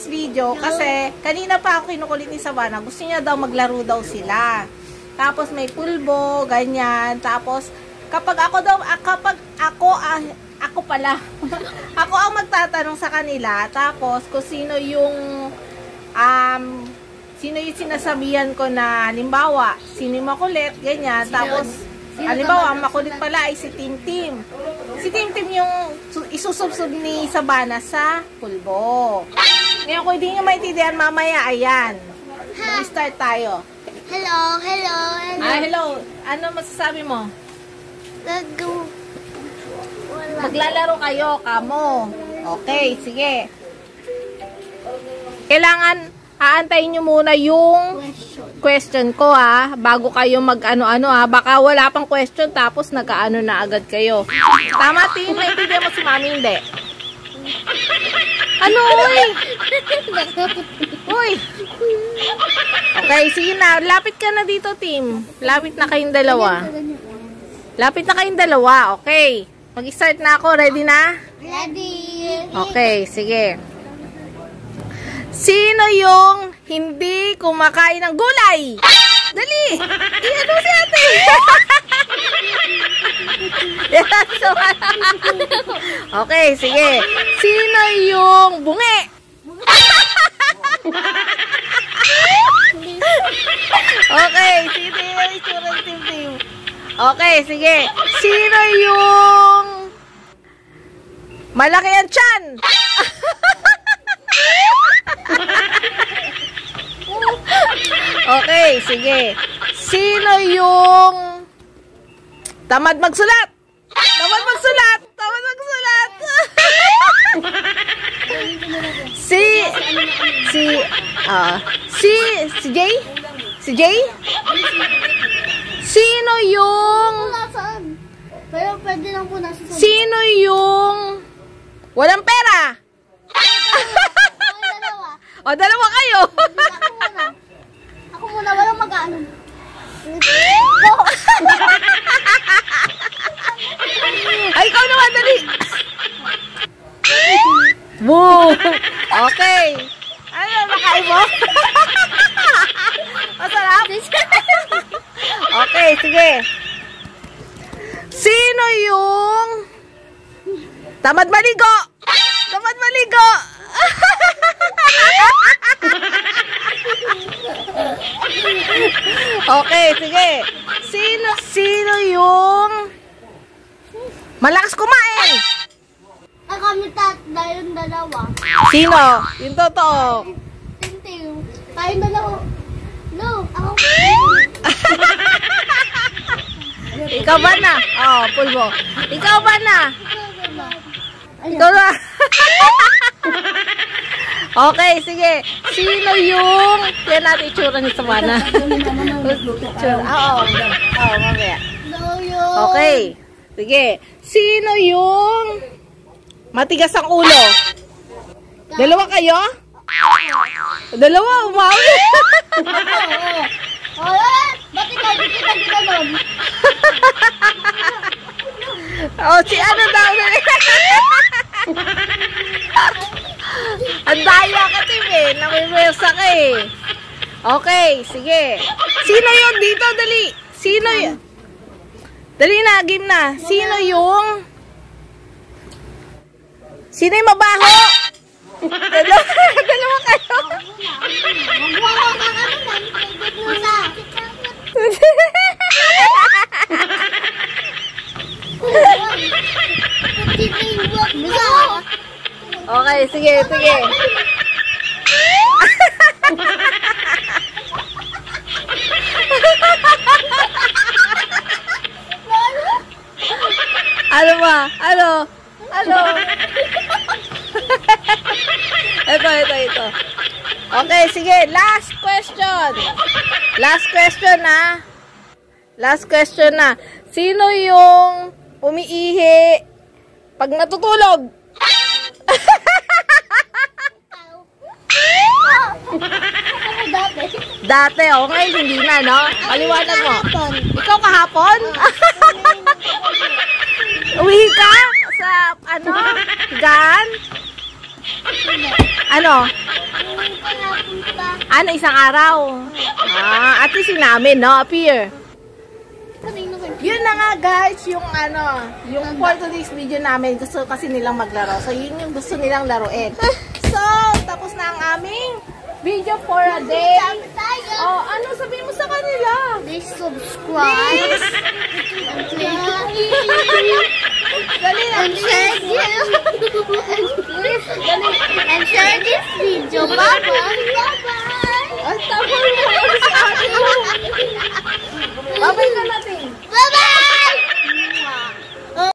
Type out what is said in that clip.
this video kasi kanina pa ako kinukulit ni Savannah. Gusto niya daw maglaro daw sila. Tapos may pulbo, ganyan. Tapos kapag ako ako ang magtatanong sa kanila. Tapos kung sino yung sinasabihan ko na halimbawa, sino yung makulit, ganyan. Tapos halimbawa, ang makulit pala ay si Tim Tim. Si Tim Tim yung isusubsob ni Savannah sa pulbo. Ngayon, kung hindi nyo maintindihan, mamaya, ayan. Mag-start tayo. Hello, hello, hello. Hello. Ano masasabi mo? Wala. Maglalaro kayo, kamo. Okay, sige. Kailangan aantayin nyo muna yung question ko bago kayo mag-ano-ano baka wala pang question tapos nagkaano na agad kayo. Tama, Tim? Naintindihan mo si Mami, hindi? Ano, uy? Uy! Okay, sige na. Lapit ka na dito, Tim. Lapit na kayong dalawa. Lapit na kayong dalawa. Okay. Mag-start na ako. Ready na? Ready. Okay, sige. Sino yung hindi kumakain ng gulay? Dali! Ano si ate? Okay, sige. Sino yung bungi? Okay, sino yung itsura ng Tim-Tim? Okay, sige. Sino yung malaki ang tiyan? Okay, sige. Sino yung tamad magsulat? Tamad magsulat! Tamad magsulat! Si Jay? Si Jay? Sino yung Pero pwede lang po nasa sino yung walang pera? dalawa. O, dalawa kayo. Ako muna, walang mag-ano. Ay, ikaw naman, dali. Boom! Okay. Ano, nakain mo? Masarap? Okay, sige. Sino yung tamad maligo? Tamad maligo! Okay, sige. Sino yung malakas kumain? Kami yung dalawa. Sino? Yung totoo. Tinting. Tayong dalawa. No, ako. Ikaw ba na? Oh, pulbo. Ikaw ba na? Ikaw na. Okay, sige. Sino yung yan natin itsura ni Savannah? Oo, mamaya. No, yun. Okay. Sige. Sino yung matigas ang ulo? Dalawa kayo? Dalawa, umawi. Ba't ikaw? Di kita ginanon. Oh, si ano daw? Ang daya ka, Tim, namimesa ka Okay, sige. Sino yun dito? Dali. Sino yun? Dali na, game na. Sino yung mabaho? Dalawa kayo. Okay, sige, sige. Ano ba? Ano? Ito. Okay, sige. Last question. Last question na. Sino yung umiihi pag natutulog? Dati, ngayon hindi na, no? Paliwanag mo. Ikaw kahapon? Uwi ka sa, higaan? Ano? Hindi pa napunta. Ano, isang araw? At least yun namin, no? Appear. Kanino kayo? Yun na nga guys, yung yung for today's video namin, gusto kasi nilang maglaro. So yun yung gusto nilang laruin. So, tapos na ang aming video for a day. Oh, ano sabihin mo sa kanila? Please subscribe. Dali na. And share this. And share this video. Bye-bye. Bye-bye.